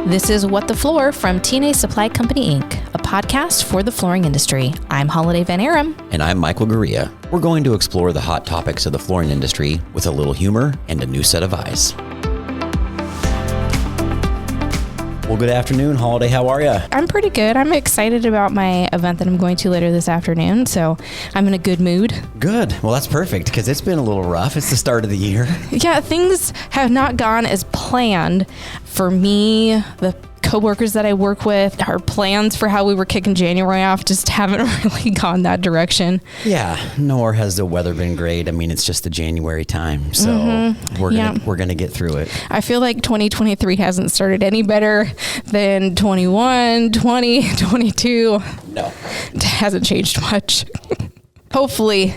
This is What the Floor from TNA Supply Company, Inc., a podcast for the flooring industry. I'm Holiday Van Aram. And I'm Michael Gurria. We're going to explore the hot topics of the flooring industry with a little humor and a new set of eyes. Well, good afternoon, Holiday. How are you? I'm pretty good. I'm excited about my event that I'm going to later this afternoon, so I'm in a good mood. Good. Well, that's perfect because it's been a little rough. It's the start of the year. Yeah, things have not gone as planned for me. The coworkers that I work with, our plans for how we were kicking January off just haven't really gone that direction. Yeah, nor has the weather been great. I mean, it's just the January time, so we're gonna get through it. I feel like 2023 hasn't started any better than 21, 20, 22. No. It hasn't changed much. Hopefully,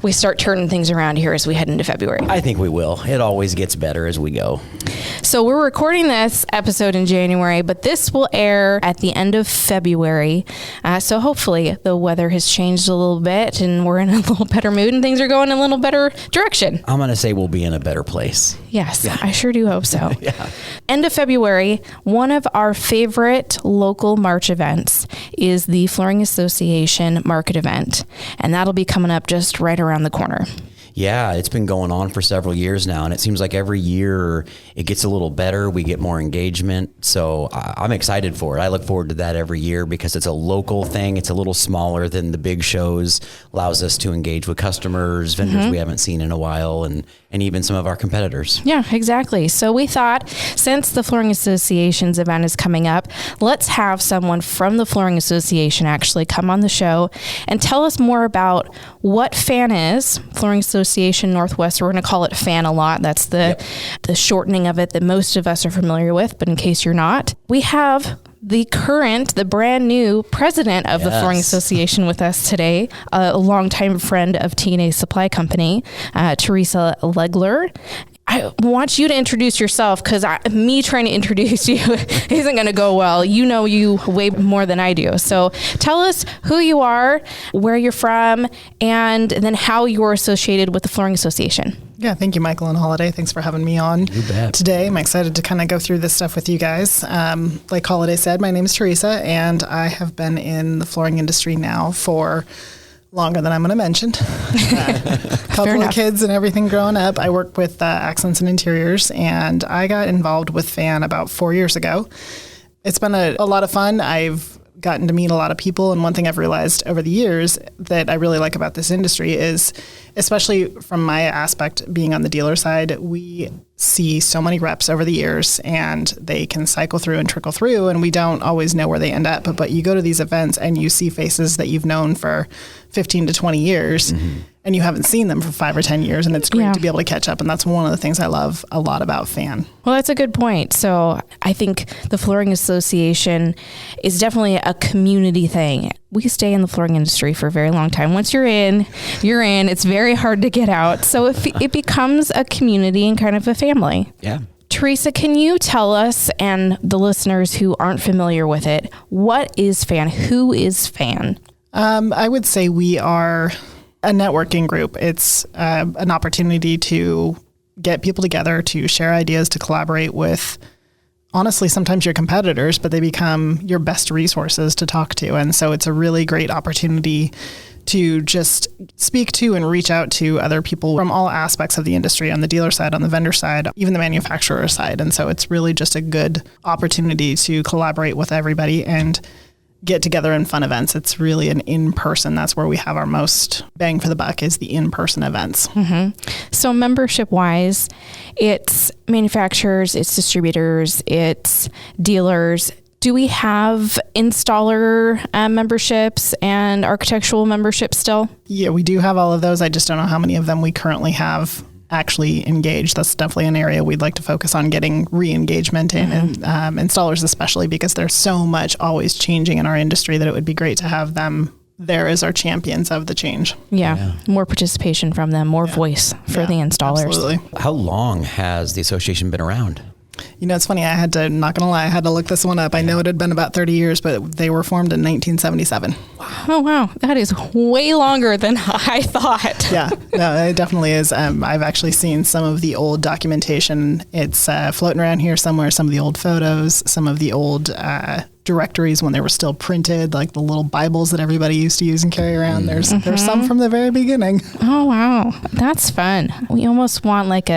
we start turning things around here as we head into February. I think we will. It always gets better as we go. So we're recording this episode in January, but this will air at the end of February. So hopefully the weather has changed a little bit and we're in a little better mood and things are going in a little better direction. I'm going to say we'll be in a better place. Yes, yeah. I sure do hope so. Yeah. End of February, one of our favorite local March events is the Flooring Association Market event. And that'll be coming up just right around the corner. Yeah, it's been going on for several years now, and it seems like every year it gets a little better. We get more engagement, so I'm excited for it. I look forward to that every year because it's a local thing. It's a little smaller than the big shows, allows us to engage with customers, vendors we haven't seen in a while, and even some of our competitors. Yeah, exactly. So we thought, since the Flooring Association's event is coming up, let's have someone from the Flooring Association actually come on the show and tell us more about what FAN is, Flooring Association Northwest. We're going to call it FAN a lot. That's the shortening of it that most of us are familiar with, but in case you're not, we have the brand new president of the Flooring Association with us today, a longtime friend of TNA Supply Company, Teresa Legler. I want you to introduce yourself because me trying to introduce you isn't going to go well. You know you way more than I do. So tell us who you are, where you're from, and then how you're associated with the Flooring Association. Yeah, thank you, Michael and Holiday. Thanks for having me on today. I'm excited to kind of go through this stuff with you guys. Like Holiday said, my name is Teresa, and I have been in the flooring industry now for longer than I'm going to mention. Couple of kids and everything growing up. I work with Accents and Interiors, and I got involved with FAN about 4 years ago. It's been a lot of fun. I've gotten to meet a lot of people, and one thing I've realized over the years that I really like about this industry is, especially from my aspect being on the dealer side, we see so many reps over the years and they can cycle through and trickle through and we don't always know where they end up. But you go to these events and you see faces that you've known for 15 to 20 years and you haven't seen them for 5 or 10 years, and it's great to be able to catch up. And that's one of the things I love a lot about FAN. Well, that's a good point. So I think the Flooring Association is definitely a community thing. We stay in the flooring industry for a very long time. Once you're in, you're in. It's very hard to get out. So it becomes a community and kind of a family. Yeah. Teresa, can you tell us and the listeners who aren't familiar with it, what is FAN? Who is FAN? I would say we are a networking group. It's an opportunity to get people together, to share ideas, to collaborate with, honestly, sometimes your competitors, but they become your best resources to talk to. And so it's a really great opportunity to just speak to and reach out to other people from all aspects of the industry, on the dealer side, on the vendor side, even the manufacturer side. And so it's really just a good opportunity to collaborate with everybody and get together in fun events. It's really an in-person. That's where we have our most bang for the buck, is the in-person events. So membership-wise, it's manufacturers, it's distributors, it's dealers. Do we have installer memberships and architectural memberships still? Yeah, we do have all of those. I just don't know how many of them we currently have actually engaged. That's definitely an area we'd like to focus on getting re-engagement in, and installers especially, because there's so much always changing in our industry that it would be great to have them there as our champions of the change. Yeah. More participation from them, more voice for the installers. Absolutely. How long has the association been around? You know, it's funny. Not going to lie, I had to look this one up. I know it had been about 30 years, but they were formed in 1977. Oh, wow. That is way longer than I thought. Yeah, no, it definitely is. I've actually seen some of the old documentation. It's floating around here somewhere, some of the old photos, some of the old directories when they were still printed, like the little Bibles that everybody used to use and carry around. There's some from the very beginning. Oh, wow. That's fun. We almost want like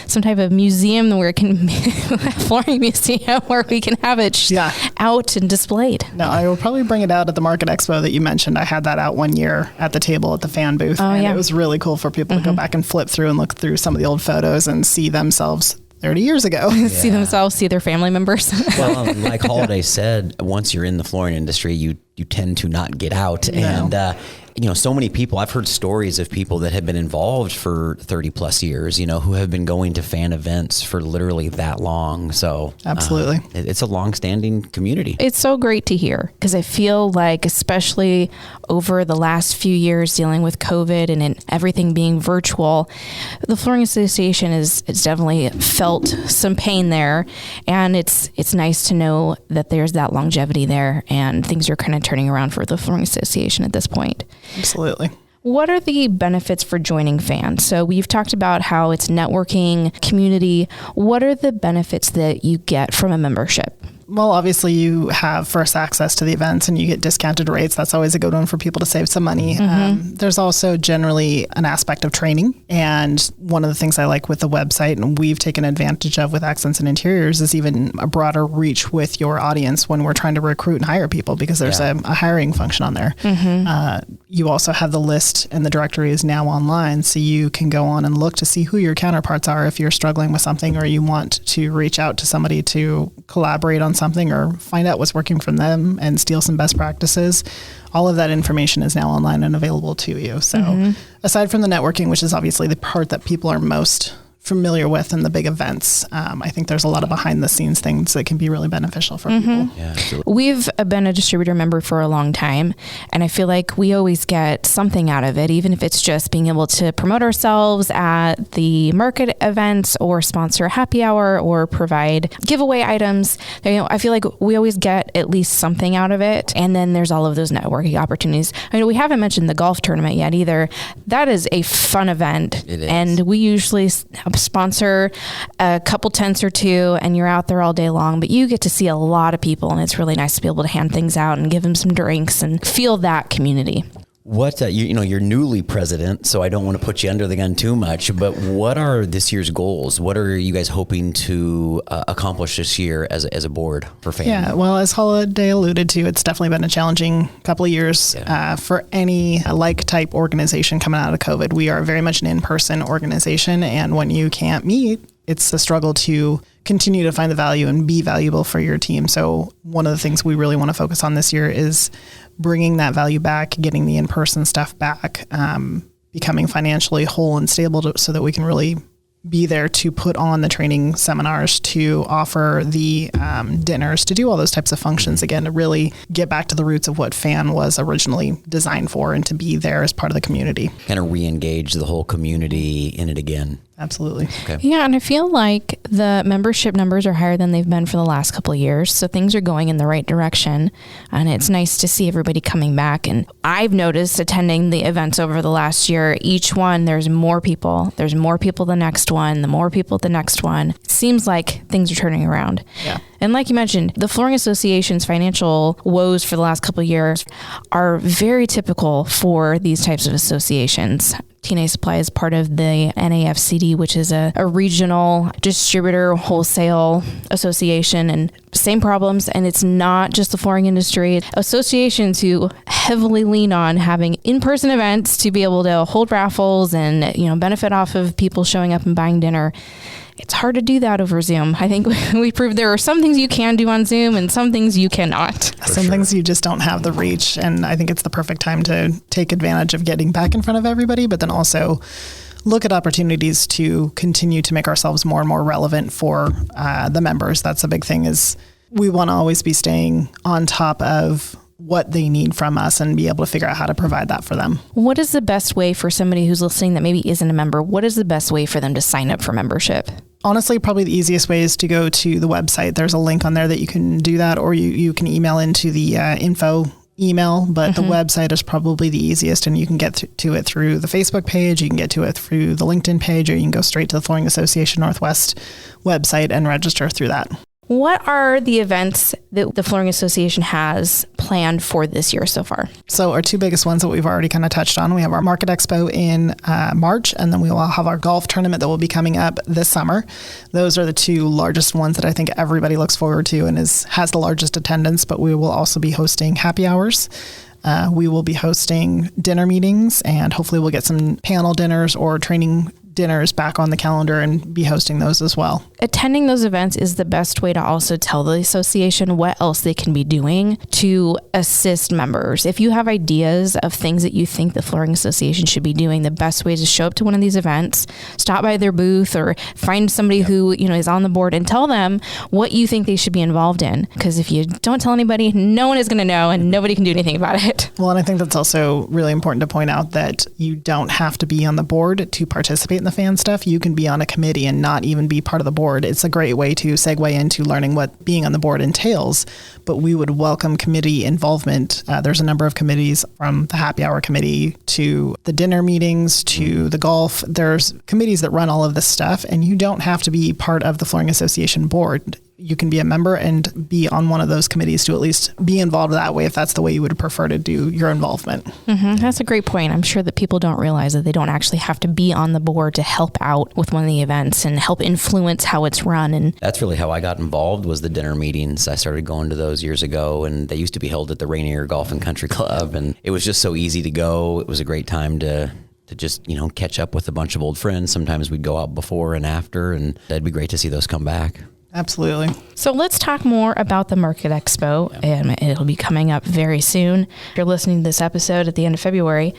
some type of museum where it can flooring museum where we can have it out and displayed. No, I will probably bring it out at the Market Expo that you mentioned. I had that out one year at the table at the fan booth. It was really cool for people to go back and flip through and look through some of the old photos and see themselves 30 years ago. See themselves, see their family members. Well, like Holiday said, once you're in the flooring industry, you tend to not get out. No. And, so many people, I've heard stories of people that have been involved for 30 plus years, who have been going to fan events for literally that long. So absolutely. It's a long-standing community. It's so great to hear because I feel like, especially over the last few years dealing with COVID and everything being virtual, the Flooring Association has definitely felt some pain there. And it's nice to know that there's that longevity there and things are kind of turning around for the Flooring Association at this point. Absolutely. What are the benefits for joining FAN? So we've talked about how it's networking, community. What are the benefits that you get from a membership? Well, obviously you have first access to the events and you get discounted rates. That's always a good one for people to save some money. There's also generally an aspect of training. And one of the things I like with the website and we've taken advantage of with Accents and Interiors is even a broader reach with your audience when we're trying to recruit and hire people because there's a hiring function on there. You also have the list and the directory is now online. So you can go on and look to see who your counterparts are if you're struggling with something or you want to reach out to somebody to collaborate on something or find out what's working from them and steal some best practices. All of that information is now online and available to you. So aside from the networking, which is obviously the part that people are most familiar with in the big events, I think there's a lot of behind the scenes things that can be really beneficial for people. Yeah, absolutely. We've been a distributor member for a long time, and I feel like we always get something out of it, even if it's just being able to promote ourselves at the market events or sponsor a happy hour or provide giveaway items. I feel like we always get at least something out of it. And then there's all of those networking opportunities. I mean, we haven't mentioned the golf tournament yet either. That is a fun event. It is. And we usually sponsor a couple tents or two and you're out there all day long, but you get to see a lot of people and it's really nice to be able to hand things out and give them some drinks and feel that community. What, you're newly president, so I don't want to put you under the gun too much, but what are this year's goals? What are you guys hoping to accomplish this year as a board for FAN? Yeah, well, as Holiday alluded to, it's definitely been a challenging couple of years for any like-type organization coming out of COVID. We are very much an in-person organization, and when you can't meet, it's a struggle to continue to find the value and be valuable for your team. So one of the things we really want to focus on this year is bringing that value back, getting the in-person stuff back, becoming financially whole and stable so that we can really be there to put on the training seminars, to offer the dinners, to do all those types of functions again, to really get back to the roots of what FAN was originally designed for and to be there as part of the community. Kind of re-engage the whole community in it again. Absolutely. Okay. Yeah, and I feel like the membership numbers are higher than they've been for the last couple of years. So things are going in the right direction. And it's nice to see everybody coming back. And I've noticed attending the events over the last year, each one, there's more people. There's more people the next one, the more people the next one. It seems like things are turning around. Yeah. And like you mentioned, the Flooring Association's financial woes for the last couple of years are very typical for these types of associations. TNA Supply is part of the NAFCD, which is a regional distributor wholesale association, and same problems. And it's not just the flooring industry. Associations who heavily lean on having in-person events to be able to hold raffles and, benefit off of people showing up and buying dinner. It's hard to do that over Zoom. I think we proved there are some things you can do on Zoom and some things you cannot. Some things you just don't have the reach. And I think it's the perfect time to take advantage of getting back in front of everybody, but then also look at opportunities to continue to make ourselves more and more relevant for the members. That's a big thing, is we want to always be staying on top of what they need from us and be able to figure out how to provide that for them. What is the best way for somebody who's listening that maybe isn't a member? What is the best way for them to sign up for membership? Honestly, probably the easiest way is to go to the website. There's a link on there that you can do that, or you can email into the info email, but the website is probably the easiest, and you can get to it through the Facebook page, you can get to it through the LinkedIn page, or you can go straight to the Flooring Association Northwest website and register through that. What are the events that the Flooring Association has planned for this year so far? So our two biggest ones that we've already kind of touched on, we have our Market Expo in March, and then we will have our golf tournament that will be coming up this summer. Those are the two largest ones that I think everybody looks forward to and has the largest attendance, but we will also be hosting happy hours. We will be hosting dinner meetings, and hopefully we'll get some panel dinners or training dinners back on the calendar and be hosting those as well. Attending those events is the best way to also tell the association what else they can be doing to assist members. If you have ideas of things that you think the Flooring Association should be doing, the best way is to show up to one of these events, stop by their booth, or find somebody who is on the board and tell them what you think they should be involved in. Because if you don't tell anybody, no one is going to know, and nobody can do anything about it. Well, and I think that's also really important to point out that you don't have to be on the board to participate in the fan stuff. You can be on a committee and not even be part of the board. It's a great way to segue into learning what being on the board entails, but we would welcome committee involvement. There's a number of committees, from the happy hour committee to the dinner meetings to the golf. There's committees that run all of this stuff, and you don't have to be part of the Flooring Association board. You can be a member and be on one of those committees to at least be involved that way if that's the way you would prefer to do your involvement. Mm-hmm. That's a great point. I'm sure that people don't realize that they don't actually have to be on the board to help out with one of the events and help influence how it's run. And that's really how I got involved, was the dinner meetings. I started going to those years ago, and they used to be held at the Rainier Golf and Country Club, and it was just so easy to go. It was a great time to just, catch up with a bunch of old friends. Sometimes we'd go out before and after, and that'd be great to see those come back. Absolutely. So let's talk more about the Market Expo, and it'll be coming up very soon. If you're listening to this episode at the end of February,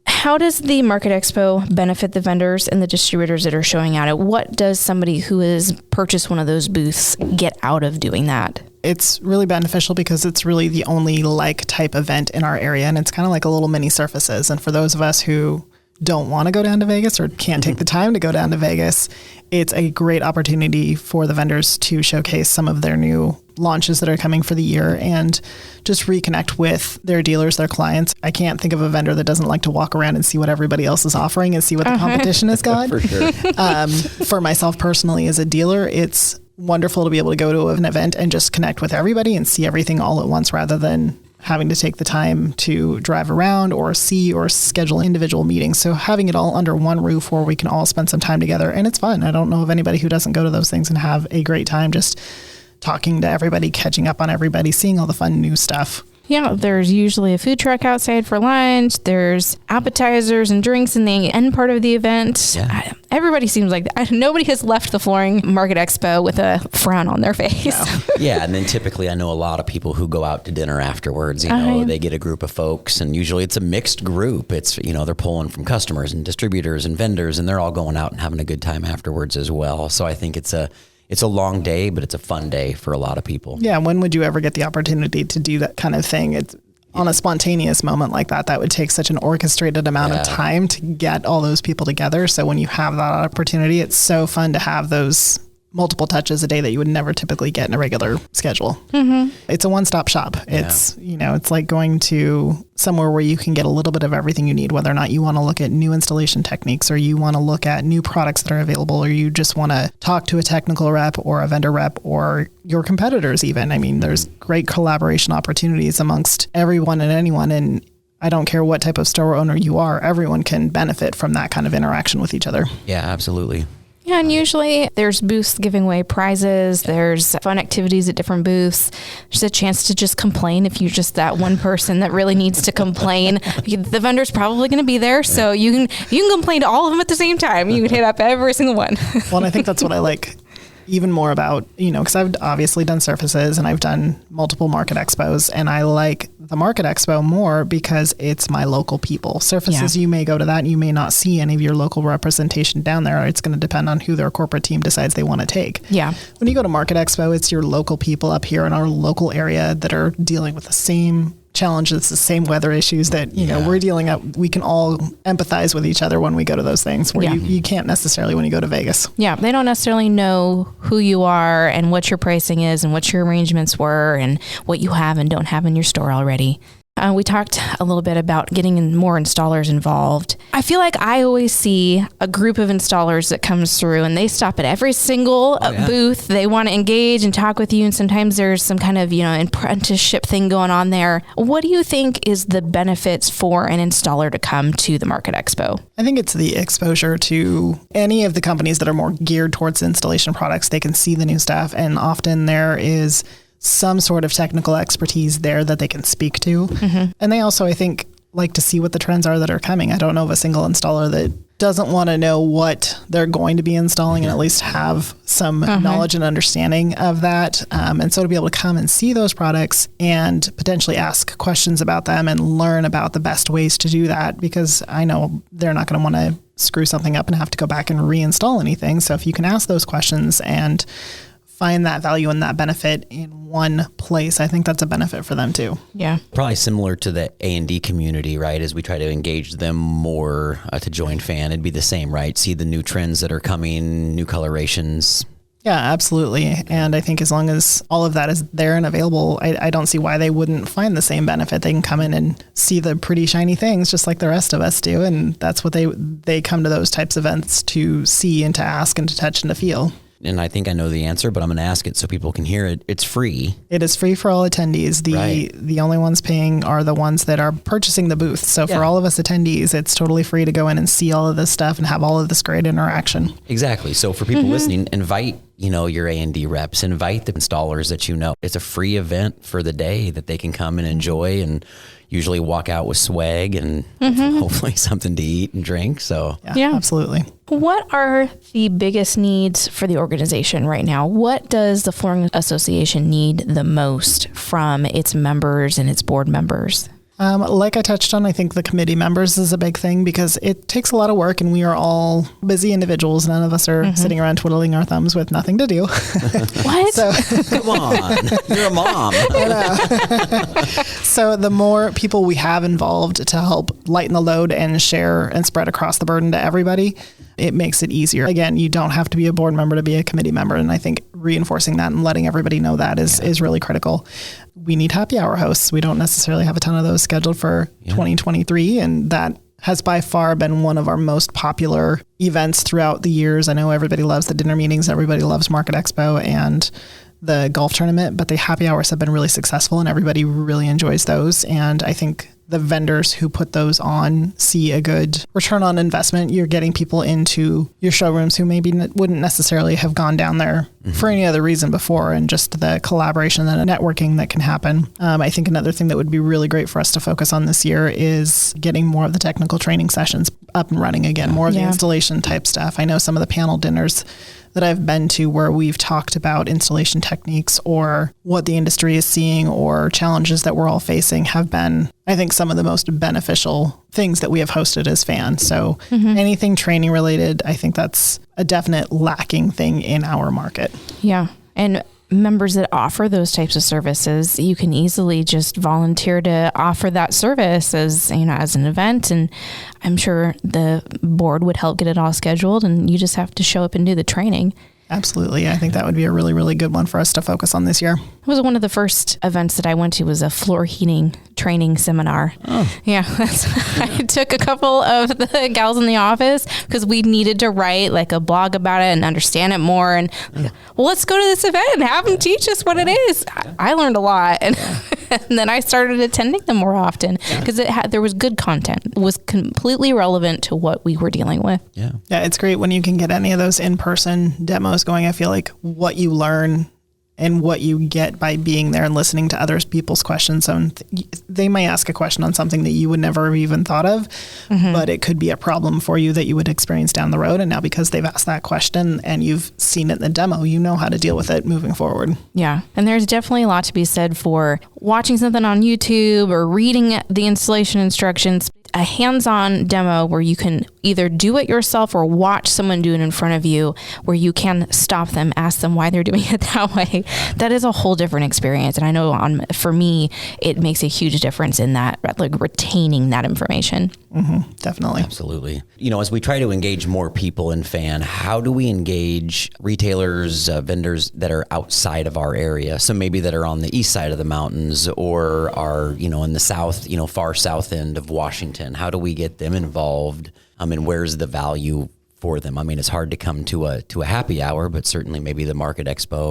how does the Market Expo benefit the vendors and the distributors that are showing at it? What does somebody who has purchased one of those booths get out of doing that? It's really beneficial because it's really the only type event in our area, and it's kind of like a little mini Surfaces. And for those of us who don't want to go down to Vegas or can't take the time to go down to Vegas, it's a great opportunity for the vendors to showcase some of their new launches that are coming for the year and just reconnect with their dealers, their clients. I can't think of a vendor that doesn't like to walk around and see what everybody else is offering and see what the competition has got. For sure. For myself personally as a dealer, it's wonderful to be able to go to an event and just connect with everybody and see everything all at once rather than having to take the time to drive around or see or schedule individual meetings. So having it all under one roof where we can all spend some time together, and it's fun. I don't know of anybody who doesn't go to those things and have a great time just talking to everybody, catching up on everybody, seeing all the fun new stuff. Yeah, there's usually a food truck outside for lunch. There's appetizers and drinks in the end part of the event. Yeah. Everybody seems like that. Nobody has left the Flooring Market Expo with a frown on their face. No. Yeah, and then typically I know a lot of people who go out to dinner afterwards. They get a group of folks, and usually it's a mixed group. It's, they're pulling from customers and distributors and vendors, and they're all going out and having a good time afterwards as well. So I think it's a long day, but it's a fun day for a lot of people. Yeah. When would you ever get the opportunity to do that kind of thing? It's on a spontaneous moment like that would take such an orchestrated amount of time to get all those people together. So when you have that opportunity, it's so fun to have those multiple touches a day that you would never typically get in a regular schedule. Mm-hmm. It's a one-stop shop. Yeah. It's, it's like going to somewhere where you can get a little bit of everything you need, whether or not you want to look at new installation techniques or you want to look at new products that are available, or you just want to talk to a technical rep or a vendor rep or your competitors even. I mean, there's great collaboration opportunities amongst everyone and anyone. And I don't care what type of store owner you are, everyone can benefit from that kind of interaction with each other. Yeah, absolutely. Yeah, and usually there's booths giving away prizes. There's fun activities at different booths. There's a chance to just complain if you're just that one person that really needs to complain. The vendor's probably going to be there, so you can complain to all of them at the same time. You can hit up every single one. Well, and I think that's what I like even more about, because I've obviously done Surfaces and I've done multiple Market Expos, and I like the Market Expo more because it's my local people. Surfaces, you may go to that and you may not see any of your local representation down there. It's going to depend on who their corporate team decides they want to take. Yeah. When you go to Market Expo, it's your local people up here in our local area that are dealing with the same challenges, the same weather issues that, you know, we're dealing up. We can all empathize with each other when we go to those things where you can't necessarily when you go to Vegas. Yeah. They don't necessarily know who you are and what your pricing is and what your arrangements were and what you have and don't have in your store already. We talked a little bit about getting more installers involved. I feel like I always see a group of installers that comes through and they stop at every single booth. They want to engage and talk with you. And sometimes there's some kind of, you know, apprenticeship thing going on there. What do you think is the benefits for an installer to come to the Market Expo? I think it's the exposure to any of the companies that are more geared towards installation products. They can see the new stuff, and often there is some sort of technical expertise there that they can speak to. And they also, I think, like to see what the trends are that are coming. I don't know of a single installer that doesn't want to know what they're going to be installing and at least have some knowledge and understanding of that. And so to be able to come and see those products and potentially ask questions about them and learn about the best ways to do that, because I know they're not going to want to screw something up and have to go back and reinstall anything. So if you can ask those questions and find that value and that benefit in one place, I think that's a benefit for them too. Yeah. Probably similar to the A&D community, right? As we try to engage them more to join fan, it'd be the same, right? See the new trends that are coming, new colorations. Yeah, absolutely. And I think as long as all of that is there and available, I don't see why they wouldn't find the same benefit. They can come in and see the pretty shiny things just like the rest of us do. And that's what they come to those types of events to see and to ask and to touch and to feel. And I think I know the answer, but I'm going to ask it so people can hear it. It's free. It is free for all attendees. The only ones paying are the ones that are purchasing the booth. So for all of us attendees, it's totally free to go in and see all of this stuff and have all of this great interaction. Exactly. So for people listening, invite, you know, your A&D reps, invite the installers that you know. It's a free event for the day that they can come and enjoy and usually walk out with swag and hopefully something to eat and drink. So yeah, absolutely. What are the biggest needs for the organization right now? What does the Flooring Association need the most from its members and its board members? Like I touched on, I think the committee members is a big thing because it takes a lot of work and we are all busy individuals. None of us are sitting around twiddling our thumbs with nothing to do. What? Come on, you're a mom. So the more people we have involved to help lighten the load and share and spread across the burden to everybody, it makes it easier. Again, you don't have to be a board member to be a committee member. And I think reinforcing that and letting everybody know that is really critical. We need happy hour hosts. We don't necessarily have a ton of those scheduled for 2023. And that has by far been one of our most popular events throughout the years. I know everybody loves the dinner meetings. Everybody loves Market Expo and the golf tournament, but the happy hours have been really successful and everybody really enjoys those. And I think the vendors who put those on see a good return on investment. You're getting people into your showrooms who maybe wouldn't necessarily have gone down there for any other reason before, and just the collaboration and the networking that can happen. I think another thing that would be really great for us to focus on this year is getting more of the technical training sessions up and running again, more of the installation type stuff. I know some of the panel dinners that I've been to where we've talked about installation techniques or what the industry is seeing or challenges that we're all facing have been, I think, some of the most beneficial things that we have hosted as fans. So anything training related, I think that's a definite lacking thing in our market. Yeah. And members that offer those types of services, you can easily just volunteer to offer that service as, you know, as an event. And I'm sure the board would help get it all scheduled and you just have to show up and do the training. Absolutely. I think that would be a really, really good one for us to focus on this year. It was one of the first events that I went to was a floor heating training seminar. Oh. Yeah. I took a couple of the gals in the office because we needed to write like a blog about it and understand it more. And well, let's go to this event and have them teach us what it is. I learned a lot. And, and then I started attending them more often because there was good content. It was completely relevant to what we were dealing with. Yeah. Yeah. It's great when you can get any of those in-person demos going. I feel like what you learn and what you get by being there and listening to other people's questions. They may ask a question on something that you would never have even thought of, but it could be a problem for you that you would experience down the road. And now because they've asked that question and you've seen it in the demo, you know how to deal with it moving forward. Yeah. And there's definitely a lot to be said for watching something on YouTube or reading the installation instructions. a hands-on demo where you can either do it yourself or watch someone do it in front of you, where you can stop them, ask them why they're doing it that way. That is a whole different experience. And I know for me, it makes a huge difference in that, like retaining that information. Mm-hmm, definitely. Absolutely. As we try to engage more people in FAN, how do we engage retailers, vendors that are outside of our area? So maybe that are on the east side of the mountains or are, in the south, far south end of Washington. How do we get them involved? And where's the value for them? I mean, it's hard to come to a happy hour, but certainly maybe the Market Expo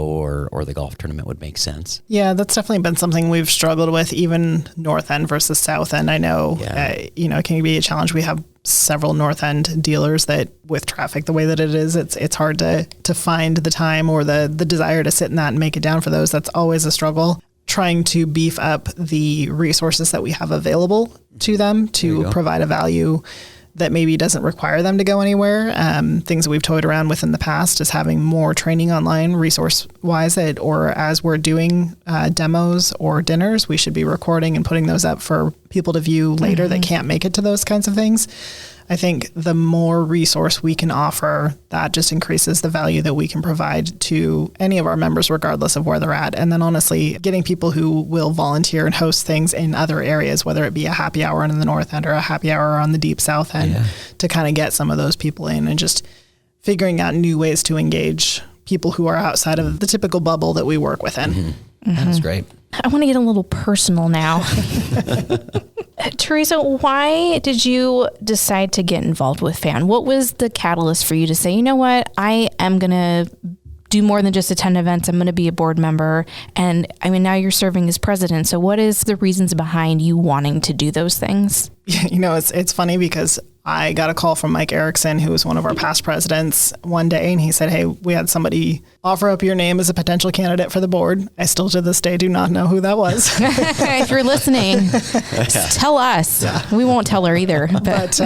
or the golf tournament would make sense. Yeah, that's definitely been something we've struggled with, even North End versus South End. I know, it can be a challenge. We have several North End dealers that with traffic the way that it is, it's hard to find the time or the desire to sit in that and make it down for those. That's always a struggle. Trying to beef up the resources that we have available to them to provide a value that maybe doesn't require them to go anywhere. Things that we've toyed around with in the past is having more training online resource-wise, or as we're doing demos or dinners, we should be recording and putting those up for people to view later that can't make it to those kinds of things. I think the more resource we can offer, that just increases the value that we can provide to any of our members, regardless of where they're at. And then honestly, getting people who will volunteer and host things in other areas, whether it be a happy hour in the North End or a happy hour on the deep South End, to kind of get some of those people in and just figuring out new ways to engage people who are outside of the typical bubble that we work within. Mm-hmm. That's great. I want to get a little personal now. Teresa, why did you decide to get involved with FAN? What was the catalyst for you to say, you know what, I am going to do more than just attend events. I'm going to be a board member. And I mean, now you're serving as president. So what is the reasons behind you wanting to do those things? It's funny because I got a call from Mike Erickson, who was one of our past presidents, one day, and he said, hey, we had somebody offer up your name as a potential candidate for the board. I still to this day do not know who that was. If you're listening, tell us. Yeah. We won't tell her either. But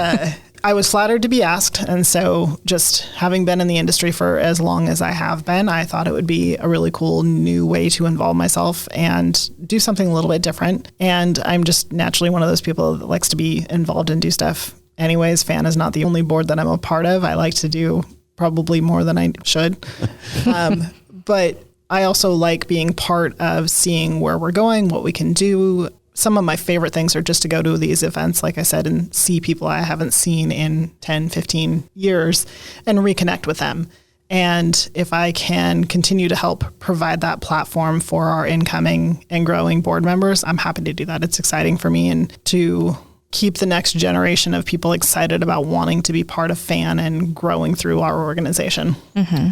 I was flattered to be asked. And so just having been in the industry for as long as I have been, I thought it would be a really cool new way to involve myself and do something a little bit different. And I'm just naturally one of those people that likes to be involved and do stuff. Anyways, FAN is not the only board that I'm a part of. I like to do probably more than I should. But I also like being part of seeing where we're going, what we can do. Some of my favorite things are just to go to these events, like I said, and see people I haven't seen in 10, 15 years and reconnect with them. And if I can continue to help provide that platform for our incoming and growing board members, I'm happy to do that. It's exciting for me and to keep the next generation of people excited about wanting to be part of FAN and growing through our organization. Mm-hmm.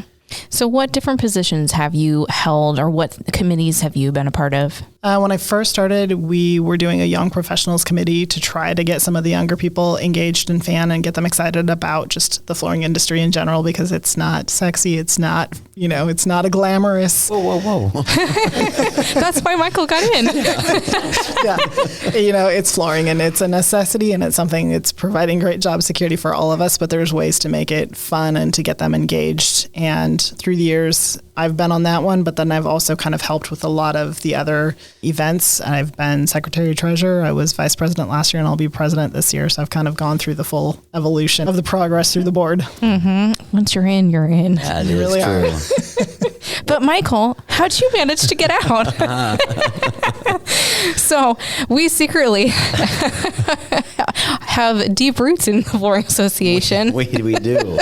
So what different positions have you held or what committees have you been a part of? When I first started, we were doing a young professionals committee to try to get some of the younger people engaged in FAN and get them excited about just the flooring industry in general, because it's not sexy. It's not, it's not a glamorous. Whoa. That's why Michael got in. Yeah. It's flooring and it's a necessity and it's something it's providing great job security for all of us, but there's ways to make it fun and to get them engaged. And through the years, I've been on that one, but then I've also kind of helped with a lot of the other events. I've been secretary treasurer. I was vice president last year and I'll be president this year. So I've kind of gone through the full evolution of the progress through the board. Mm-hmm. Once you're in, you're in. That is really true. But Michael, how'd you manage to get out? So we secretly have deep roots in the Flooring Association. We do.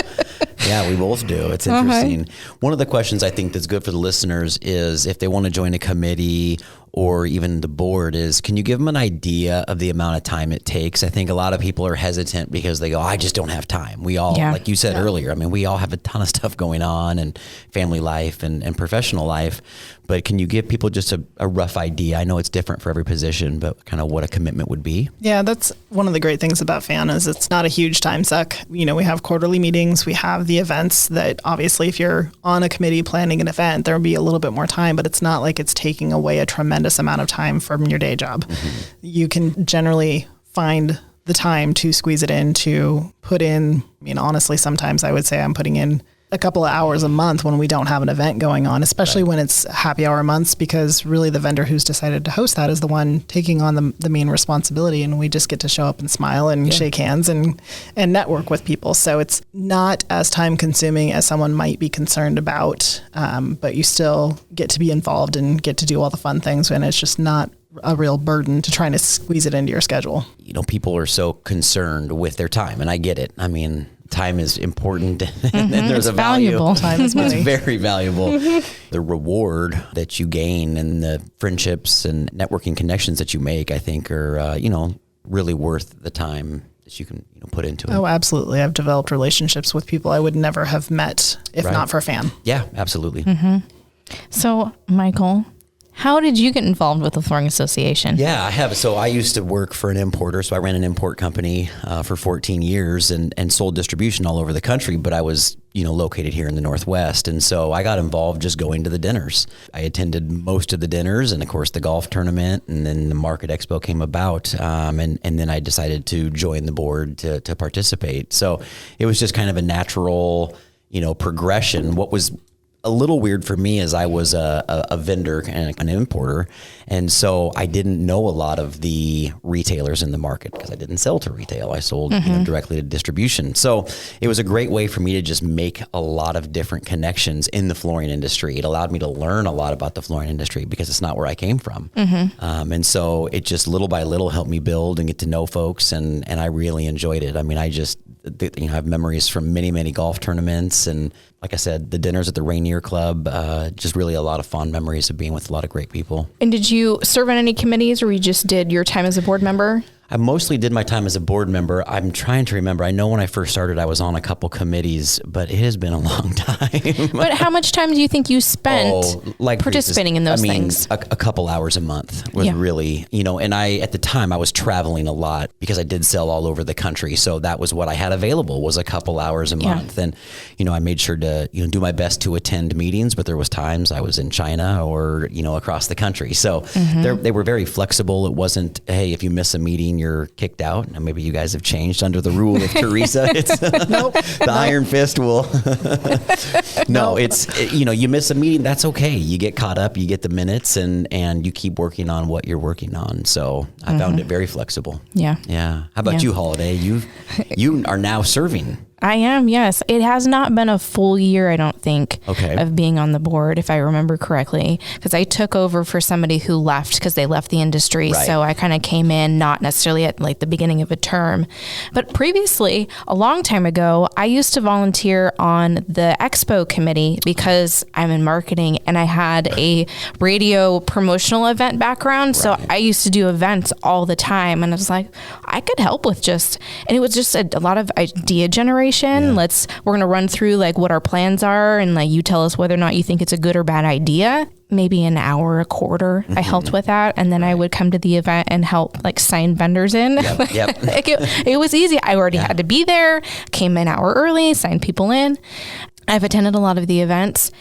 Yeah, we both do. It's interesting. One of the questions I think that's good for the listeners is if they want to join a committee or even the board is, can you give them an idea of the amount of time it takes? I think a lot of people are hesitant because they go, I just don't have time. We all, like you said earlier, I mean, we all have a ton of stuff going on and family life and professional life. But can you give people just a rough idea? I know it's different for every position, but kind of what a commitment would be. Yeah, that's one of the great things about FAN is it's not a huge time suck. We have quarterly meetings. We have the events that obviously if you're on a committee planning an event, there'll be a little bit more time, but it's not like it's taking away a tremendous amount of time from your day job. Mm-hmm. You can generally find the time to squeeze it in, to put in, honestly, sometimes I would say I'm putting in a couple of hours a month when we don't have an event going on, especially when it's happy hour months, because really the vendor who's decided to host that is the one taking on the main responsibility, and we just get to show up and smile and shake hands and network with people. So it's not as time consuming as someone might be concerned about, but you still get to be involved and get to do all the fun things, and it's just not a real burden to trying to squeeze it into your schedule. People are so concerned with their time, and I get it. I mean, time is important, and then there's a value. Valuable. Time is money. It's very valuable. The reward that you gain and the friendships and networking connections that you make, I think are, really worth the time that you can put into it. Oh, absolutely. I've developed relationships with people I would never have met if not for FAN. Yeah, absolutely. So, Michael, how did you get involved with the Flooring Association? Yeah, I have. So I used to work for an importer. So I ran an import company for 14 years and sold distribution all over the country. But I was, located here in the Northwest. And so I got involved just going to the dinners. I attended most of the dinners and, of course, the golf tournament. And then the Market Expo came about. And then I decided to join the board to participate. So it was just kind of a natural, progression. What was a little weird for me is I was a vendor and an importer. And so I didn't know a lot of the retailers in the market because I didn't sell to retail. I sold directly to distribution. So it was a great way for me to just make a lot of different connections in the flooring industry. It allowed me to learn a lot about the flooring industry because it's not where I came from. And so it just little by little helped me build and get to know folks. And I really enjoyed it. I mean, I have memories from many, many golf tournaments. And like I said, the dinners at the Rainier Club, just really a lot of fond memories of being with a lot of great people. And did you serve on any committees, or you just did your time as a board member? I mostly did my time as a board member. I'm trying to remember. I know when I first started, I was on a couple committees, but it has been a long time. But how much time do you think you spent participating in those things? A couple hours a month was really, and at the time I was traveling a lot because I did sell all over the country. So that was what I had available was a couple hours a month. And, I made sure to, do my best to attend meetings, but there was times I was in China or, across the country. So they were very flexible. It wasn't, hey, if you miss a meeting, you're kicked out. And maybe you guys have changed under the rule of Teresa. It's the iron fist will. You miss a meeting. That's okay. You get caught up, you get the minutes and you keep working on what you're working on. So I found it very flexible. Yeah. Yeah. How about you, Holiday? You are now serving. I am, yes. It has not been a full year, I don't think, of being on the board, if I remember correctly, because I took over for somebody who left because they left the industry. Right. So I kind of came in, not necessarily at the beginning of a term. But previously, a long time ago, I used to volunteer on the Expo committee because I'm in marketing and I had a radio promotional event background. Right. So I used to do events all the time. And I was like, I could help with and it was just a lot of idea generation. Yeah. We're going to run through what our plans are and you tell us whether or not you think it's a good or bad idea. Maybe an hour, a quarter. I helped with that. And then I would come to the event and help sign vendors in. Yep. It was easy. I already had to be there, came an hour early, signed people in. I've attended a lot of the events.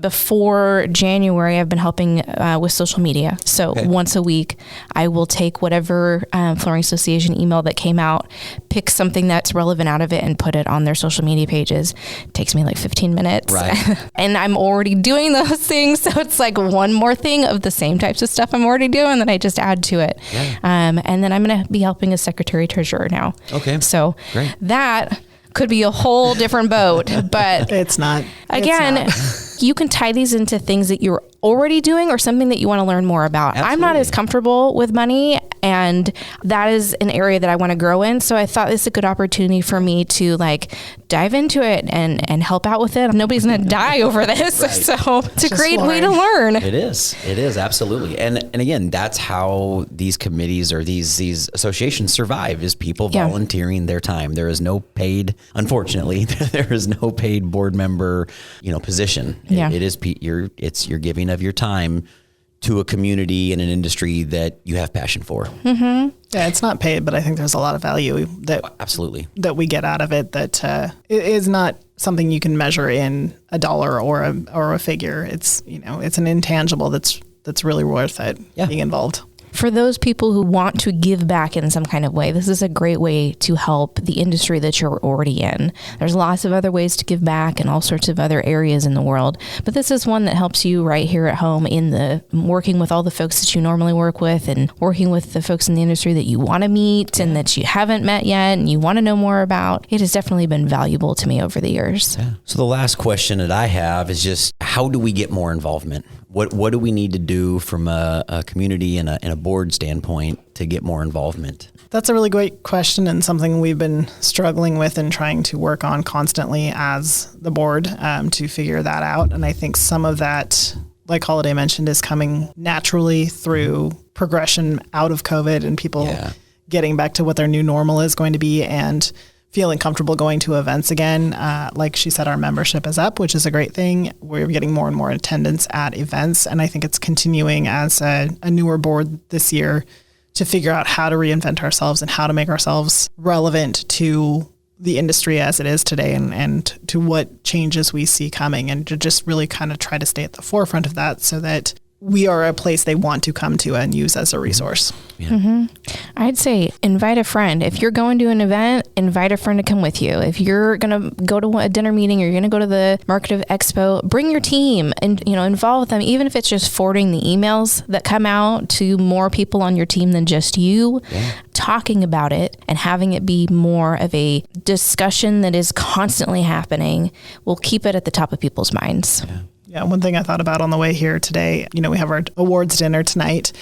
Before January, I've been helping with social media. So once a week, I will take whatever Flooring Association email that came out, pick something that's relevant out of it, and put it on their social media pages. It takes me 15 minutes. Right. And I'm already doing those things. So it's one more thing of the same types of stuff I'm already doing that I just add to it. Yeah. And then I'm going to be helping as secretary treasurer now. Okay. So that could be a whole different boat, but it's not. Again, you can tie these into things that you're already doing or something that you want to learn more about. Absolutely. I'm not as comfortable with money, and that is an area that I want to grow in. So I thought this is a good opportunity for me to dive into it and help out with it. Nobody's going to die over this. Right. So it's a great way to learn. It is. Absolutely. And again, that's how these committees or these associations survive, is people volunteering their time. There is no paid, unfortunately, there is no paid board member, position. Yeah. It's your giving of your time to a community and an industry that you have passion for. Mm-hmm. Yeah, it's not paid, but I think there's a lot of value that we get out of it that it is not something you can measure in a dollar or a figure. It's it's an intangible that's really worth it being involved. for those people who want to give back in some kind of way, this is a great way to help the industry that you're already in. There's lots of other ways to give back in all sorts of other areas in the world, but this is one that helps you right here at home in the working with all the folks that you normally work with and working with the folks in the industry that you want to meet and that you haven't met yet and you want to know more about. It has definitely been valuable to me over the years. Yeah. So the last question that I have is just, how do we get more involvement? What do we need to do from a community and a board standpoint to get more involvement? That's a really great question and something we've been struggling with and trying to work on constantly as the board to figure that out. And I think some of that, like Holiday mentioned, is coming naturally through progression out of COVID and people getting back to what their new normal is going to be and feeling comfortable going to events again. Like she said, our membership is up, which is a great thing. We're getting more and more attendance at events. And I think it's continuing as a newer board this year to figure out how to reinvent ourselves and how to make ourselves relevant to the industry as it is today and to what changes we see coming, and to just really kind of try to stay at the forefront of that so that we are a place they want to come to and use as a resource. Yeah. Mm-hmm. I'd say invite a friend. If you're going to an event, invite a friend to come with you. If you're going to go to a dinner meeting or you're going to go to the Market Expo, bring your team and, involve them, even if it's just forwarding the emails that come out to more people on your team than just you. Yeah. Talking about it and having it be more of a discussion that is constantly happening will keep it at the top of people's minds. Yeah. Yeah, one thing I thought about on the way here today, we have our awards dinner tonight.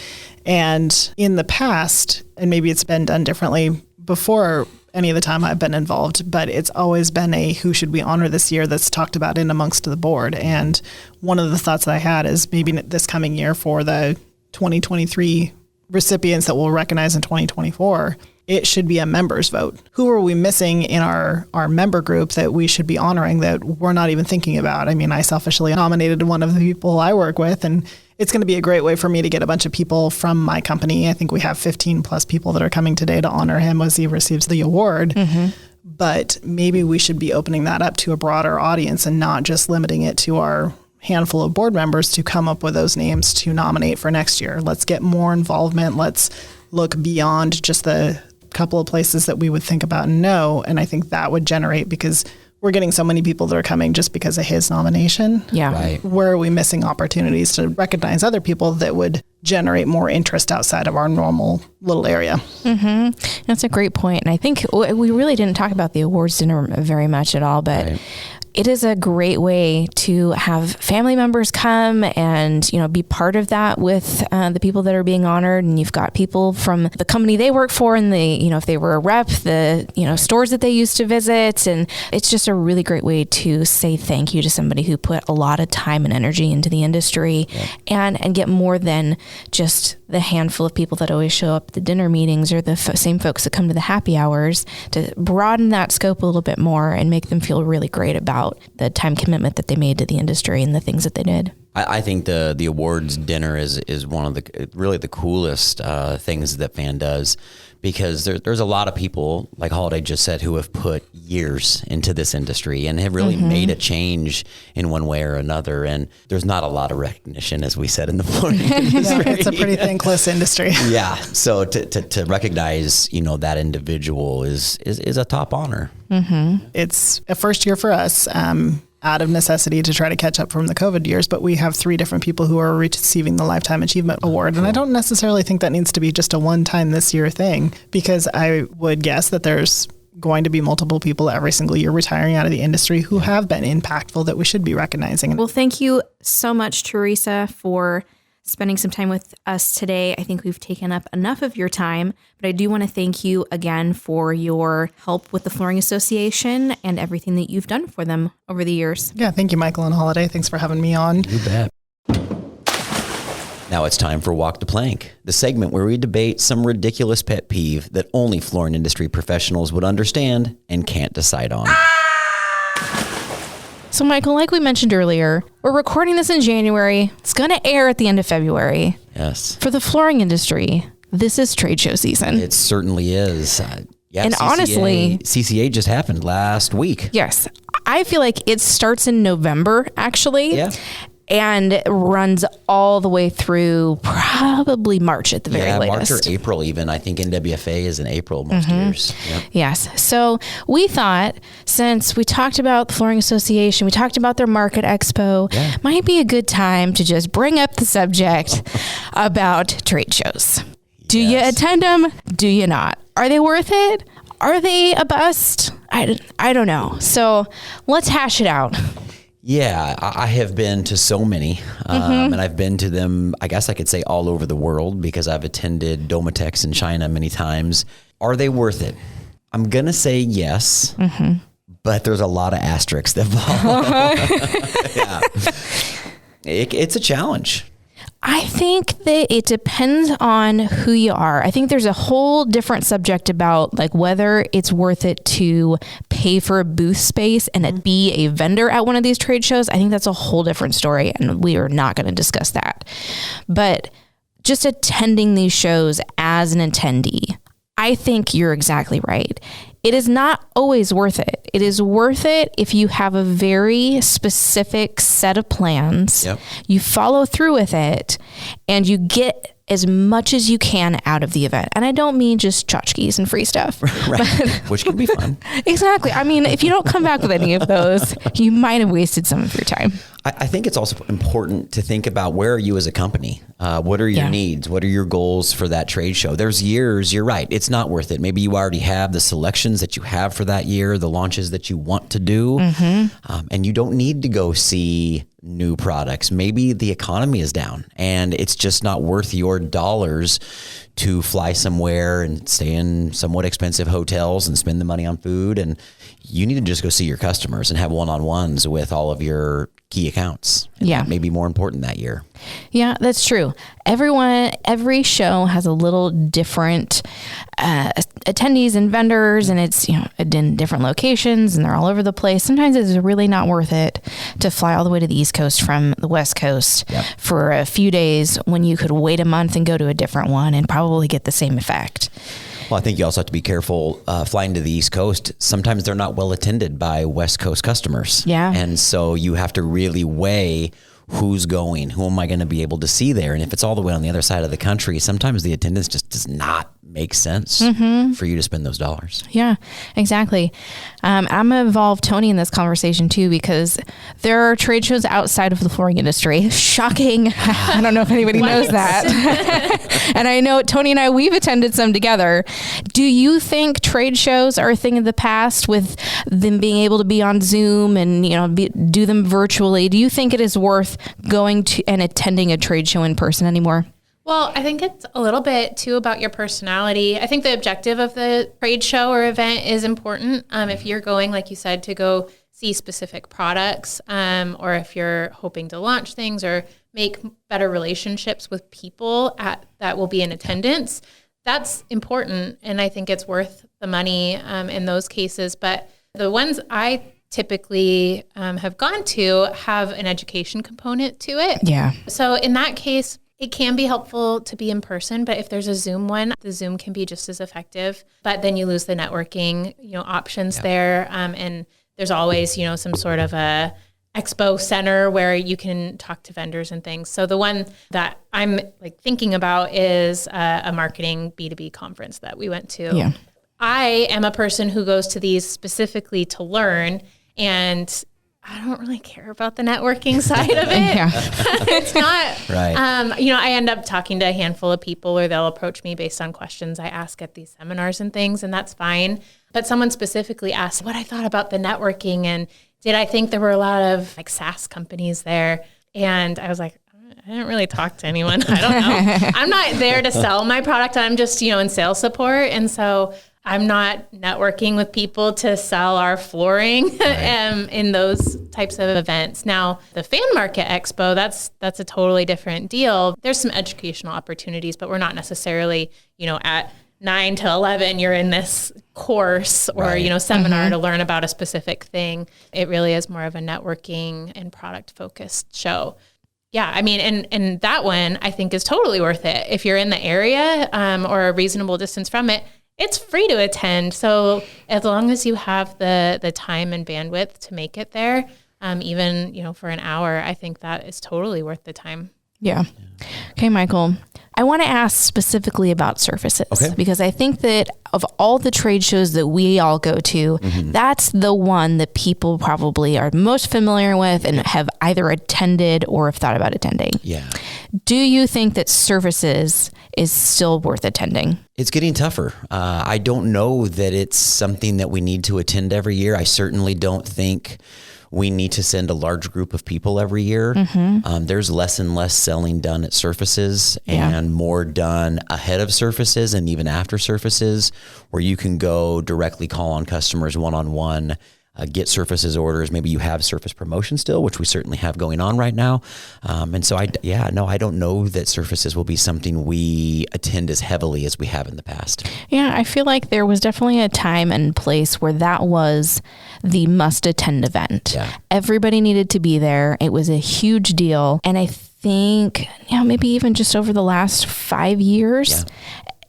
And in the past, and maybe it's been done differently before any of the time I've been involved, but it's always been a who should we honor this year that's talked about in amongst the board. And one of the thoughts that I had is maybe this coming year for the 2023 recipients that we'll recognize in 2024, it should be a members vote. Who are we missing in our member group that we should be honoring that we're not even thinking about? I mean, I selfishly nominated one of the people I work with, and it's going to be a great way for me to get a bunch of people from my company. I think we have 15 plus people that are coming today to honor him as he receives the award. Mm-hmm. But maybe we should be opening that up to a broader audience and not just limiting it to our handful of board members to come up with those names to nominate for next year. Let's get more involvement. Let's look beyond just the couple of places that we would think about and know. And I think that would generate, because we're getting so many people that are coming just because of his nomination. Yeah. Right. Where are we missing opportunities to recognize other people that would generate more interest outside of our normal little area? Mm-hmm. That's a great point. And I think we really didn't talk about the awards dinner very much at all, but right. It is a great way to have family members come and, be part of that with the people that are being honored. And you've got people from the company they work for and if they were a rep, the, stores that they used to visit. And it's just a really great way to say thank you to somebody who put a lot of time and energy into the industry and get more than just the handful of people that always show up at the dinner meetings or the same folks that come to the happy hours, to broaden that scope a little bit more and make them feel really great about the time commitment that they made to the industry and the things that they did. I think the awards dinner is one of the coolest things that FAN does, because there's a lot of people, like Holiday just said, who have put years into this industry and have really made a change in one way or another. And there's not a lot of recognition, as we said, in the flooring industry. It's a pretty thankless industry. Yeah. So to recognize, that individual is a top honor. Mm-hmm. It's a first year for us. Out of necessity to try to catch up from the COVID years, but we have 3 different people who are receiving the Lifetime Achievement Award. And I don't necessarily think that needs to be just a one-time this year thing, because I would guess that there's going to be multiple people every single year retiring out of the industry who have been impactful that we should be recognizing. Well, thank you so much, Teresa, for spending some time with us today. I think we've taken up enough of your time, but I do want to thank you again for your help with the Flooring Association and everything that you've done for them over the years. Yeah, thank you, Michael and Holiday. Thanks for having me on. You bet. Now it's time for Walk the Plank, the segment where we debate some ridiculous pet peeve that only flooring industry professionals would understand and can't decide on. So, Michael, like we mentioned earlier, we're recording this in January. It's going to air at the end of February. Yes. For the flooring industry, this is trade show season. It certainly is. Yeah, and honestly, CCA just happened last week. Yes. I feel like it starts in November, actually. Yeah. and it runs all the way through probably March at the very latest. March or April even. I think NWFA is in April most years. Yep. Yes. So we thought, since we talked about the Flooring Association, we talked about their Market Expo, might be a good time to just bring up the subject about trade shows. Do you attend them? Do you not? Are they worth it? Are they a bust? I don't know. So let's hash it out. Yeah, I have been to so many, and I've been to them, I guess I could say all over the world, because I've attended Domatex in China many times. Are they worth it? I'm going to say yes, but there's a lot of asterisks that follow. It's a challenge. I think that it depends on who you are. I think there's a whole different subject about like whether it's worth it to pay for a booth space and be a vendor at one of these trade shows. I think that's a whole different story, and we are not going to discuss that. But just attending these shows as an attendee, I think you're exactly right. It is not always worth it. It is worth it if you have a very specific set of plans, you follow through with it, and you get as much as you can out of the event. And I don't mean just tchotchkes and free stuff. Right. Which can be fun. Exactly. I mean, if you don't come back with any of those, you might have wasted some of your time. I think it's also important to think about, where are you as a company? What are your needs? What are your goals for that trade show? There's years, you're right, it's not worth it. Maybe you already have the selections that you have for that year, the launches that you want to do, and you don't need to go see new products. Maybe the economy is down and it's just not worth your dollars to fly somewhere and stay in somewhat expensive hotels and spend the money on food. And you need to just go see your customers and have one-on-ones with all of your key accounts. And that may be more important that year. Yeah, that's true. Every show has a little different attendees and vendors, and it's, in different locations, and they're all over the place. Sometimes it's really not worth it to fly all the way to the East Coast from the West Coast for a few days when you could wait a month and go to a different one and probably get the same effect. Well, I think you also have to be careful flying to the East Coast. Sometimes they're not well attended by West Coast customers. Yeah. And so you have to really weigh who's going, who am I going to be able to see there? And if it's all the way on the other side of the country, sometimes the attendance just does not make sense for you to spend those dollars. Yeah, exactly. I'm going to involve Tony in this conversation too, because there are trade shows outside of the flooring industry. Shocking. I don't know if anybody knows that. And I know Tony and we've attended some together. Do you think trade shows are a thing of the past, with them being able to be on Zoom and, do them virtually? Do you think it is worth going to and attending a trade show in person anymore? Well, I think it's a little bit too about your personality. I think the objective of the trade show or event is important. If you're going, like you said, to go see specific products, or if you're hoping to launch things or make better relationships with people that will be in attendance, that's important. And I think it's worth the money in those cases. But the ones I typically have gone to have an education component to it. Yeah. So in that case, it can be helpful to be in person, but if there's a Zoom one, the Zoom can be just as effective. But then you lose the networking, options there. And there's always, some sort of a expo center where you can talk to vendors and things. So the one that I'm thinking about is a marketing B2B conference that we went to. Yeah. I am a person who goes to these specifically to learn, and I don't really care about the networking side of it. It's not, right. I end up talking to a handful of people, or they'll approach me based on questions I ask at these seminars and things, and that's fine. But someone specifically asked what I thought about the networking, and did I think there were a lot of SaaS companies there? And I was like, I didn't really talk to anyone. I don't know. I'm not there to sell my product. I'm just, in sales support. And so I'm not networking with people to sell our flooring in those types of events. Now, the Fan Market Expo, that's a totally different deal. There's some educational opportunities, but we're not necessarily, at 9 to 11, you're in this course or, seminar to learn about a specific thing. It really is more of a networking and product focused show. Yeah, I mean, and that one I think is totally worth it. If you're in the area or a reasonable distance from it, it's free to attend. So as long as you have the time and bandwidth to make it there, even, for an hour, I think that is totally worth the time. Yeah. Okay, Michael, I want to ask specifically about surfaces, because I think that of all the trade shows that we all go to, that's the one that people probably are most familiar with and have either attended or have thought about attending. Yeah. Do you think that surfaces is still worth attending? It's getting tougher. I don't know that it's something that we need to attend every year. I certainly don't think we need to send a large group of people every year. There's less and less selling done at surfaces and more done ahead of surfaces and even after surfaces, where you can go directly call on customers one-on-one, get surfaces orders. Maybe you have surface promotion still, which we certainly have going on right now. And so I don't know that surfaces will be something we attend as heavily as we have in the past. Yeah, I feel like there was definitely a time and place where that was the must attend event. Yeah. Everybody needed to be there. It was a huge deal. And I think, maybe even just over the last 5 years,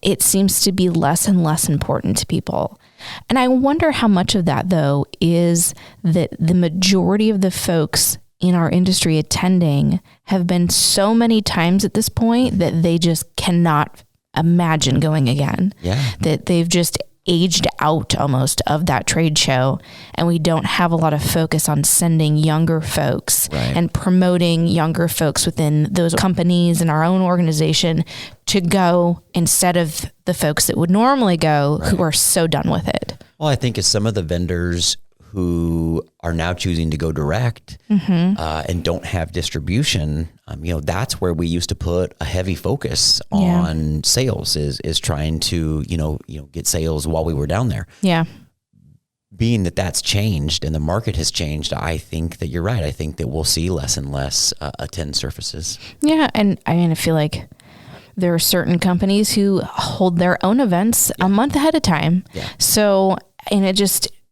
it seems to be less and less important to people. And I wonder how much of that, though, is that the majority of the folks in our industry attending have been so many times at this point that they just cannot imagine going again. Yeah. That they've just aged out almost of that trade show, and we don't have a lot of focus on sending younger folks and promoting younger folks within those companies and our own organization to go instead of the folks that would normally go who are so done with it. Well, I think as some of the vendors who are now choosing to go direct and don't have distribution, that's where we used to put a heavy focus on sales is trying to, get sales while we were down there. Yeah. Being that that's changed and the market has changed, I think that you're right. I think that we'll see less and less attend surfaces. Yeah. And I feel like there are certain companies who hold their own events a month ahead of time. Yeah. So,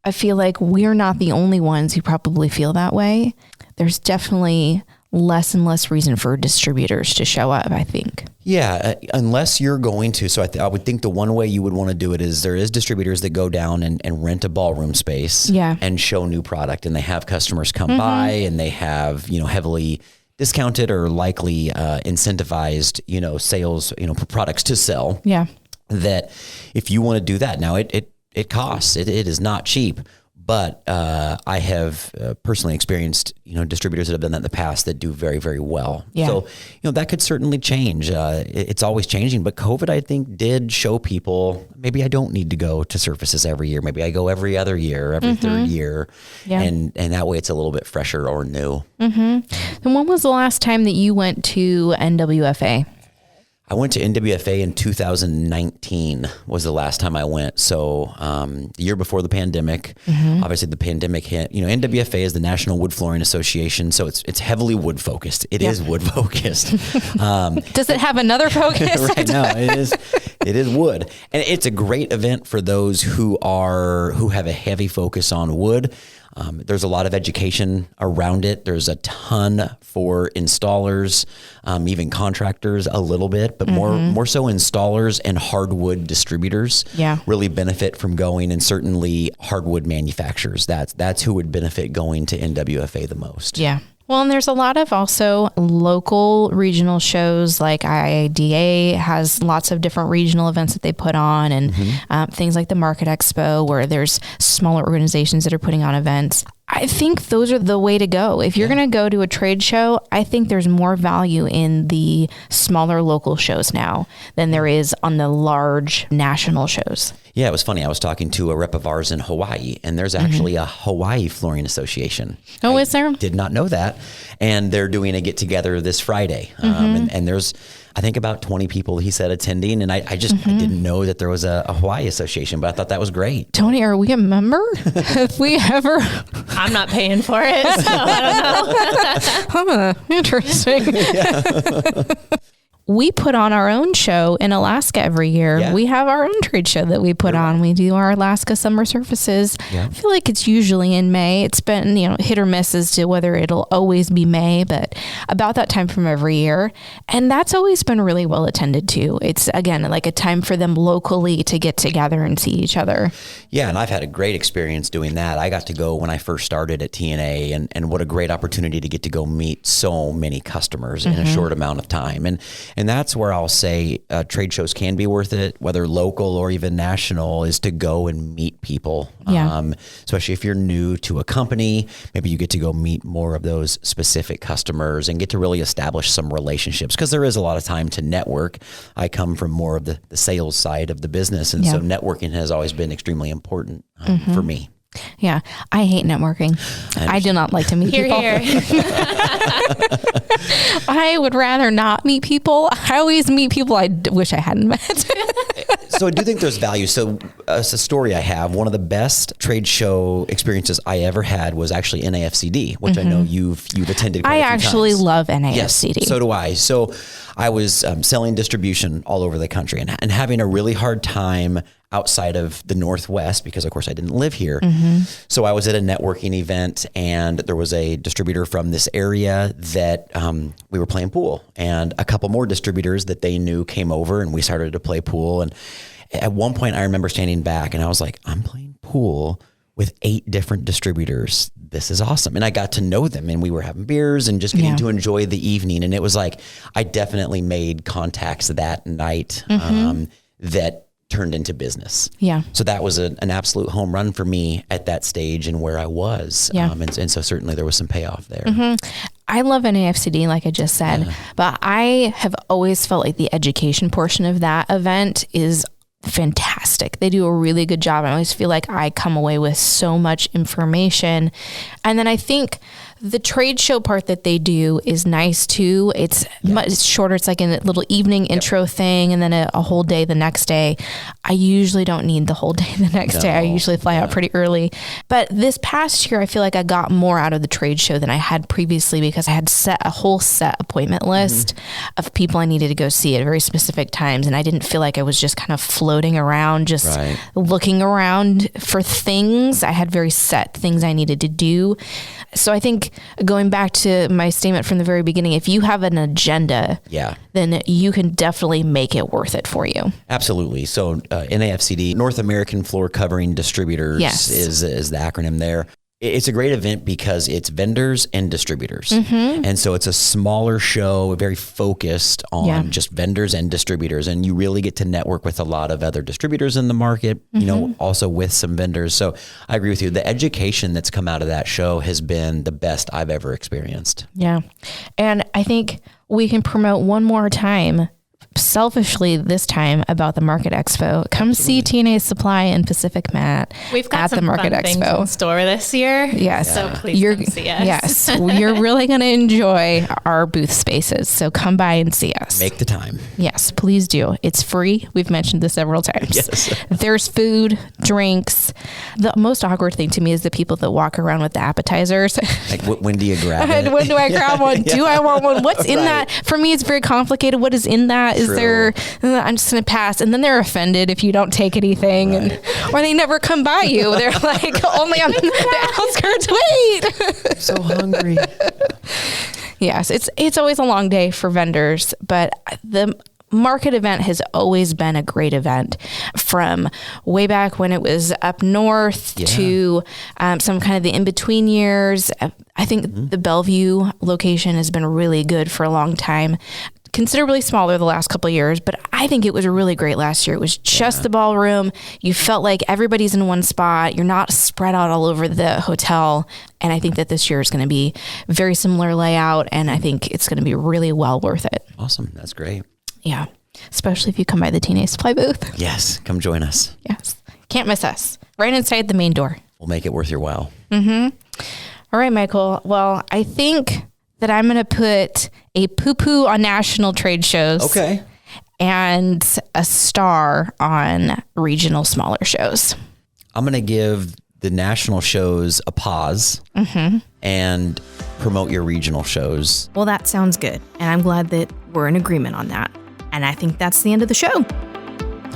I feel like we're not the only ones who probably feel that way. There's definitely less and less reason for distributors to show up, I think. Yeah, unless you're going to. So I would think the one way you would want to do it is there is distributors that go down and rent a ballroom space and show new product, and they have customers come by and they have, heavily discounted or likely incentivized, sales, products to sell. Yeah. That if you want to do that, now it costs. It is not cheap, but I have personally experienced, distributors that have done that in the past that do very, very well. Yeah. So, that could certainly change. It's always changing, but COVID, I think, did show people maybe I don't need to go to surfaces every year. Maybe I go every other year, every third year, and that way it's a little bit fresher or new. And when was the last time that you went to NWFA? I went to NWFA in 2019 was the last time I went. So the year before the pandemic, obviously the pandemic hit. NWFA is the National Wood Flooring Association, so it's heavily wood focused. It is wood focused. Does it have another focus? Right, no, it is wood, and it's a great event for those who have a heavy focus on wood. There's a lot of education around it. There's a ton for installers, even contractors a little bit, but more so installers and hardwood distributors really benefit from going, and certainly hardwood manufacturers. That's who would benefit going to NWFA the most. Yeah. Well, and there's a lot of also local regional shows, like IIDA has lots of different regional events that they put on, and things like the Market Expo, where there's smaller organizations that are putting on events. I think those are the way to go. If you're going to go to a trade show, I think there's more value in the smaller local shows now than there is on the large national shows. Yeah, it was funny. I was talking to a rep of ours in Hawaii, and there's actually a Hawaii Flooring Association. Oh, is there? Did not know that. And they're doing a get-together this Friday. And there's, I think, about 20 people, he said, attending. And I didn't know that there was a Hawaii Association, but I thought that was great. Tony, are we a member? If we ever... I'm not paying for it, so I don't know. Interesting. we put on our own show in Alaska every year. Yeah. We have our own trade show that we put on. We do our Alaska Summer Surfaces. Yeah. I feel like it's usually in May. It's been, hit or miss as to whether it'll always be May, but about that time from every year. And that's always been really well attended too. It's, again, like a time for them locally to get together and see each other. Yeah, and I've had a great experience doing that. I got to go when I first started at TNA, and what a great opportunity to get to go meet so many customers in a short amount of time. And that's where I'll say trade shows can be worth it, whether local or even national, is to go and meet people. Yeah. Especially if you're new to a company, maybe you get to go meet more of those specific customers and get to really establish some relationships, because there is a lot of time to network. I come from more of the sales side of the business, and so networking has always been extremely important for me. Yeah, I hate networking. I do not like to meet people. Here. I would rather not meet people. I always meet people I wish I hadn't met. So I do think there's value. So it's a story I have. One of the best trade show experiences I ever had was actually NAFCD, which I know you've attended quite a few actually times. love NAFCD. Yes, so do I. So I was selling distribution all over the country and having a really hard time outside of the Northwest, because of course I didn't live here. So I was at a networking event, and there was a distributor from this area that we were playing pool, and a couple more distributors that they knew came over, and we started to play pool. And at one point I remember standing back and I was like, I'm playing pool with 8 different distributors. This is awesome. And I got to know them, and we were having beers and just getting to enjoy the evening. And it was like, I definitely made contacts that night that turned into business. Yeah. So that was an absolute home run for me at that stage and where I was. Yeah. And so certainly there was some payoff there. I love NAFCD, like I just said, but I have always felt like the education portion of that event is fantastic. They do a really good job. I always feel like I come away with so much information. And then I think the trade show part that they do is nice too. It's much shorter. It's like a little evening intro thing, and then a whole day the next day. I usually don't need the whole day the next day. I usually fly out pretty early. But this past year, I feel like I got more out of the trade show than I had previously, because I had set a whole set appointment list of people I needed to go see at very specific times. And I didn't feel like I was just kind of floating around, just looking around for things. I had very set things I needed to do. So I think going back to my statement from the very beginning, if you have an agenda, then you can definitely make it worth it for you. Absolutely. So NAFCD, North American Floor Covering Distributors, is the acronym there. It's a great event because it's vendors and distributors. And so it's a smaller show, very focused on just vendors and distributors. And you really get to network with a lot of other distributors in the market, you know, also with some vendors. So I agree with you. The education that's come out of that show has been the best I've ever experienced. Yeah. And I think we can promote one more time, selfishly this time, about the Market Expo. Come see TNA Supply and Pacific Mat. We've got at some the Market fun Expo things in store this year. Yes. So please come see us. Yes. You're really going to enjoy our booth spaces. So come by and see us. Make the time. Yes, please do. It's free. We've mentioned this several times. Yes. There's food, drinks. The most awkward thing to me is the people that walk around with the appetizers. Like, when do you grab it? When do I grab one? Do I want one? What's in that? For me, it's very complicated. What is in that? Is there, I'm just going to pass. And then they're offended if you don't take anything, or they never come by you. They're like, only on the outskirts. Wait. I'm so hungry. Yes, it's always a long day for vendors, but the market event has always been a great event, from way back when it was up north to some kind of the in-between years. I think the Bellevue location has been really good for a long time. Considerably smaller the last couple of years, but I think it was really great last year. It was just the ballroom. You felt like everybody's in one spot. You're not spread out all over the hotel. And I think that this year is going to be very similar layout, and I think it's going to be really well worth it. Awesome. That's great. Yeah. Especially if you come by the TNA Supply booth. Yes. Come join us. Yes. Can't miss us. Right inside the main door. We'll make it worth your while. All right, Michael. Well, I think that I'm going to put a poo-poo on national trade shows. Okay. And a star on regional smaller shows. I'm going to give the national shows a pause and promote your regional shows. Well, that sounds good. And I'm glad that we're in agreement on that. And I think that's the end of the show.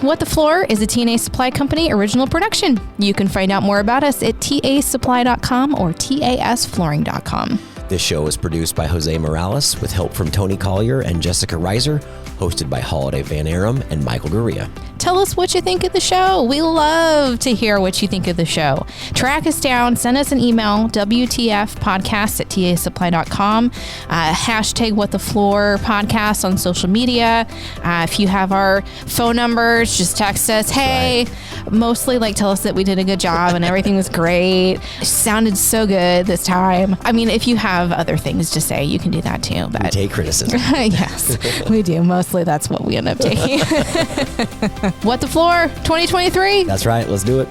What the Floor is a TNA Supply Company original production. You can find out more about us at tasupply.com or tasflooring.com. This show is produced by Jose Morales with help from Tony Collier and Jessica Reiser, hosted by Holiday Van Aram and Michael Gurria. Tell us what you think of the show. We love to hear what you think of the show. Track us down. Send us an email, WTFpodcast@tasupply.com. Hashtag What the Floor podcast on social media. If you have our phone numbers, just text us. Hey, mostly tell us that we did a good job and everything was great. It sounded so good this time. I mean, if you have other things to say, you can do that too. But We take criticism. yes, we do. Mostly that's what we end up taking. What the Floor 2023. That's right. Let's do it.